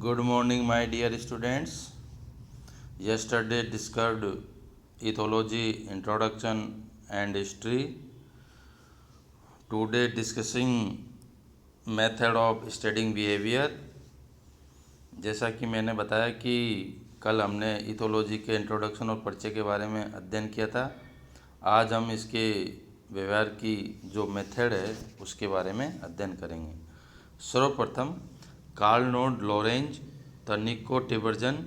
Good morning, my dear students. Yesterday discussed ethology, introduction and history. Today discussing method of studying behavior. जैसा कि मैंने बताया कि कल हमने इथोलॉजी के इंट्रोडक्शन और परिचय के बारे में अध्ययन किया था। आज हम इसके व्यवहार की जो मेथड है उसके बारे में अध्ययन करेंगे। सर्वप्रथम कार्ल नोड लॉरेंज, तनिको टिबर्जन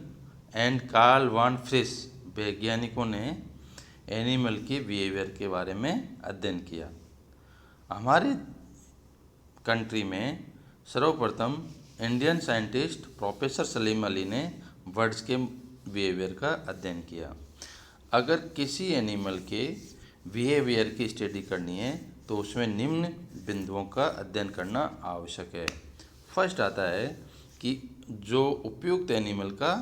एंड कार्ल वान फ्रिस वैज्ञानिकों ने एनिमल के बिहेवियर के बारे में अध्ययन किया। हमारे कंट्री में सर्वप्रथम Indian scientist professor Salim Ali ने बर्ड्स के बिहेवियर का अध्ययन किया। अगर किसी एनिमल के बिहेवियर की स्टडी करनी है तो उसमें निम्न बिंदुओं का अध्ययन करना आवश्यक है। फर्स्ट आता है कि जो उपयुक्त एनिमल का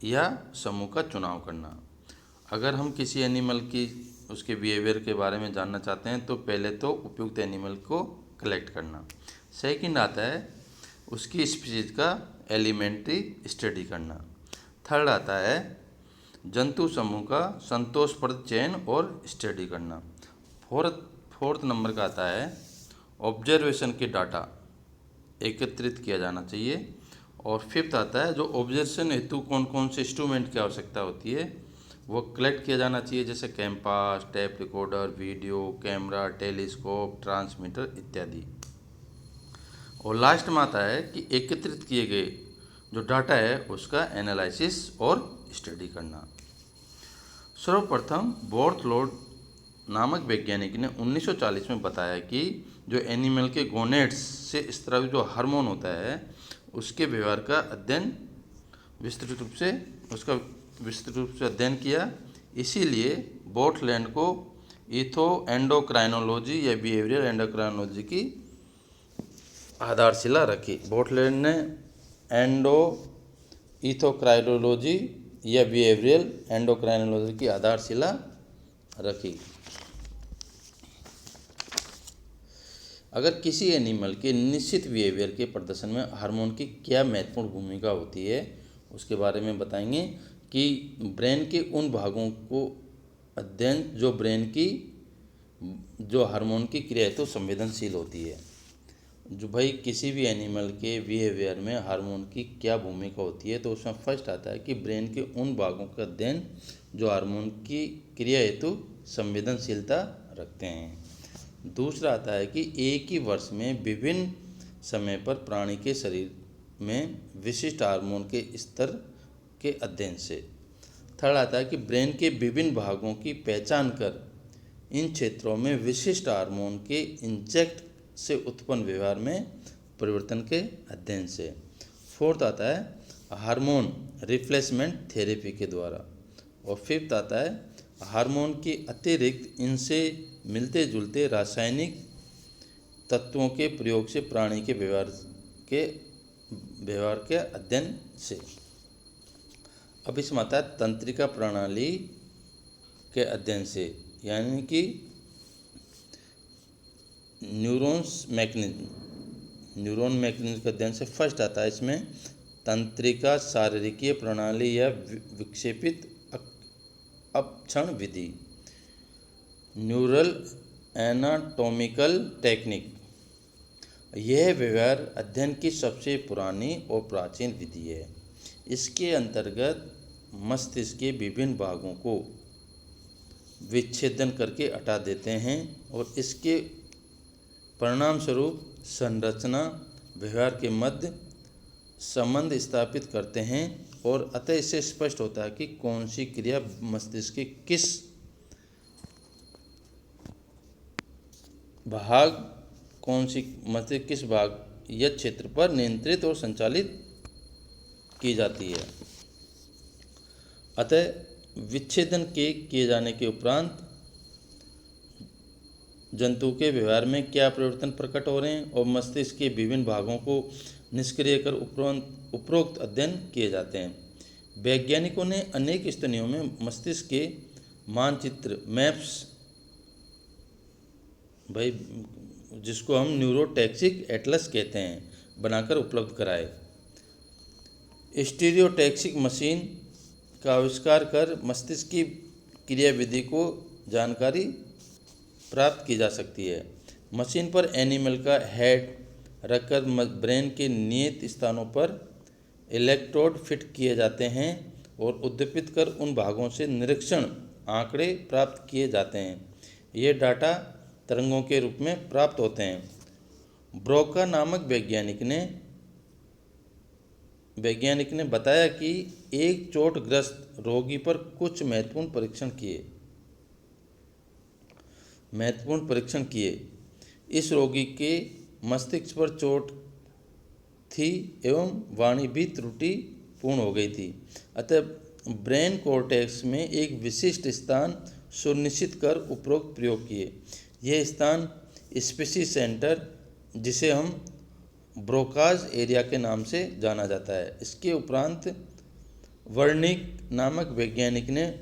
या समूह का चुनाव करना। अगर हम किसी एनिमल की उसके बिहेवियर के बारे में जानना चाहते हैं तो पहले तो उपयुक्त एनिमल को कलेक्ट करना। सेकंड आता है उसकी स्पीशीज का एलिमेंट्री स्टडी करना। थर्ड आता है जंतु समूह का संतोषप्रद चयन और स्टडी करना। फोर्थ नंबर का आता है ऑब्जर्वेशन के डाटा एकत्रित किया जाना चाहिए। और फिफ्थ आता है जो ऑब्जर्वेशन हेतु कौन कौन से इंस्ट्रूमेंट की आवश्यकता होती है वो कलेक्ट किया जाना चाहिए, जैसे campos, tape recorder, video camera, telescope, transmitter इत्यादि। और लास्ट में आता है कि एकत्रित किए गए जो डाटा है उसका एनालिसिस और स्टडी करना। सर्वप्रथम बोर्थलोड नामक वैज्ञानिक ने 1940 में बताया कि जो एनिमल के गोनेड्स से स्रावित जो हार्मोन होता है उसके व्यवहार का अध्ययन विस्तृत रूप से अध्ययन किया। इसीलिए बोर्थलैंड को इथो एंडोक्राइनोलॉजी या बिहेवियरल एंडोक्राइनोलॉजी की आधारशिला रखी। बोर्थलैंड ने इथोक्राइनोलॉजी या बिहेवियरल एंडोक्राइनोलॉजी की आधारशिला रखी। अगर किसी एनिमल के निश्चित बिहेवियर के प्रदर्शन में हार्मोन की क्या महत्वपूर्ण भूमिका होती है उसके बारे में बताएंगे कि ब्रेन के उन भागों को अध्ययन जो ब्रेन की जो हार्मोन की क्रिया हेतु संवेदनशील होती है। जो भाई किसी भी एनिमल के बिहेवियर में हार्मोन की क्या भूमिका होती है तो उसमें फर्स्ट आता है कि ब्रेन के उन भागों का अध्ययन जो हार्मोन की क्रिया हेतु संवेदनशीलता रखते हैं। दूसरा आता है कि एक ही वर्ष में विभिन्न समय पर प्राणी के शरीर में विशिष्ट हार्मोन के स्तर के अध्ययन से। थर्ड आता है कि ब्रेन के विभिन्न भागों की पहचान कर इन क्षेत्रों में विशिष्ट हार्मोन के इंजेक्ट से उत्पन्न व्यवहार में परिवर्तन के अध्ययन से। फोर्थ आता है हार्मोन रिप्लेसमेंट थेरेपी के द्वारा। और फिफ्थ आता है हार्मोन के अतिरिक्त इनसे मिलते जुलते रासायनिक तत्वों के प्रयोग से प्राणी के व्यवहार के अध्ययन से। अब इसमें आता है तंत्रिका प्रणाली के अध्ययन से, यानी कि न्यूरॉन मैकेनिज्म के अध्ययन से। फर्स्ट आता है इसमें तंत्रिका शारीरिकीय प्रणाली या विक्षेपित अपक्षण विधि, न्यूरल एनाटॉमिकल टेक्निक। यह व्यवहार अध्ययन की सबसे पुरानी और प्राचीन विधि है। इसके अंतर्गत मस्तिष्क के विभिन्न भागों को विच्छेदन करके हटा देते हैं और इसके परिणाम स्वरूप संरचना व्यवहार के मध्य संबंध स्थापित करते हैं। और अतः इससे स्पष्ट होता है कि कौन सी क्रिया मस्तिष्क के किस भाग या क्षेत्र पर नियंत्रित और संचालित की जाती है। अतः विच्छेदन के किए जाने के उपरांत जंतु के व्यवहार में क्या परिवर्तन प्रकट हो रहे हैं और मस्तिष्क के विभिन्न भागों को निष्क्रिय कर उपरोक्त अध्ययन किए जाते हैं। वैज्ञानिकों ने अनेक स्तनियों में मस्तिष्क के मानचित्र मैप्स भाई जिसको हम न्यूरोटैक्सिक एटलस कहते हैं बनाकर उपलब्ध कराए। स्टीरियोटैक्सिक मशीन का आविष्कार कर मस्तिष्क की क्रियाविधि को जानकारी प्राप्त की जा सकती है। मशीन पर एनिमल का हेड रखकर ब्रेन के नियत स्थानों पर इलेक्ट्रोड फिट किए जाते हैं और उद्दीपित कर उन भागों से निरीक्षण आंकड़े प्राप्त किए जाते हैं। ये डाटा तरंगों के रूप में प्राप्त होते हैं। ब्रोका नामक वैज्ञानिक ने बताया कि एक चोटग्रस्त रोगी पर कुछ महत्वपूर्ण परीक्षण किए। इस रोगी के मस्तिष्क पर चोट थी एवं वाणी भी त्रुटिपूर्ण हो गई थी। अतः ब्रेन कॉर्टेक्स में एक विशिष्ट स्थान सुनिश्चित कर उपरोक्त प्रयोग किए। यह स्थान स्पीशीज सेंटर, जिसे हम ब्रोकाज एरिया के नाम से जाना जाता है। इसके उपरांत वर्निक नामक वैज्ञानिक ने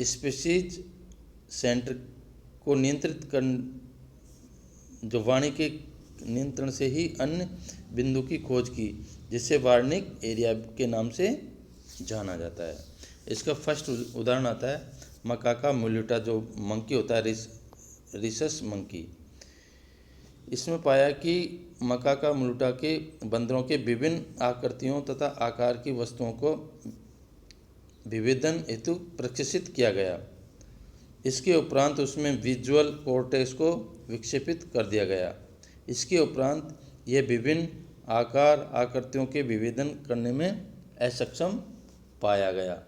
स्पीशीज सेंटर को नियंत्रित कर जो वाणी के नियंत्रण से ही अन्य बिंदु की खोज की, जिसे वार्निक एरिया के नाम से जाना जाता है। इसका फर्स्ट उदाहरण आता है मकाका मुल्यूटा, जो मंकी होता है, रिसस मंकी। इसमें पाया कि मकाका मुल्यूटा के बंदरों के विभिन्न आकृतियों तथा आकार की वस्तुओं को विभेदन हेतु प्रशिक्षित किया गया। इसके उपरांत उसमें विजुअल कॉर्टेक्स को विक्षेपित कर दिया गया। इसके उपरांत यह विभिन्न आकार आकृतियों के विभेदन करने में असक्षम पाया गया।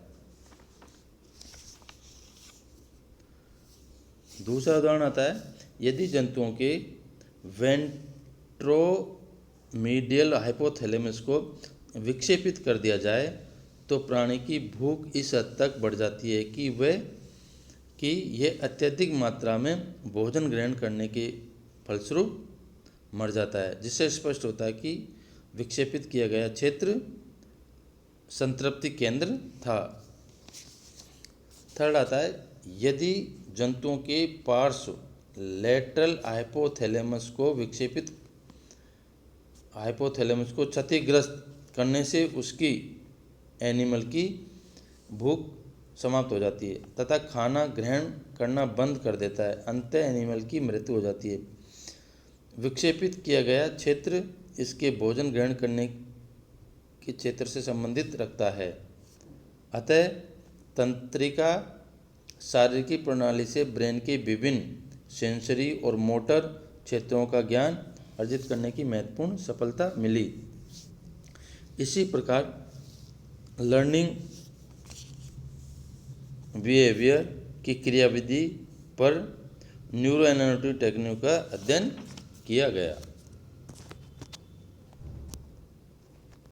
दूसरा उदाहरण आता है, यदि जंतुओं के वेंट्रोमीडियल हाइपोथैलेमस को विक्षेपित कर दिया जाए तो प्राणी की भूख इस हद तक बढ़ जाती है कि यह अत्यधिक मात्रा में भोजन ग्रहण करने के फलस्वरूप मर जाता है, जिससे स्पष्ट होता है कि विक्षेपित किया गया क्षेत्र संतृप्ति केंद्र था। थर्ड आता है, यदि जंतुओं के पार्श्व लेटरल हाइपोथैलेमस को क्षतिग्रस्त करने से उसकी एनिमल की भूख समाप्त हो जाती है तथा खाना ग्रहण करना बंद कर देता है। अंततः एनिमल की मृत्यु हो जाती है। विक्षेपित किया गया क्षेत्र इसके भोजन ग्रहण करने के क्षेत्र से संबंधित रखता है। अतः तंत्रिका शारीरिक प्रणाली से ब्रेन के विभिन्न सेंसरी और मोटर क्षेत्रों का ज्ञान अर्जित करने की महत्वपूर्ण सफलता मिली। इसी प्रकार लर्निंग बिहेवियर की क्रियाविधि पर न्यूरोएनाटॉमी टेक्निक का अध्ययन किया गया।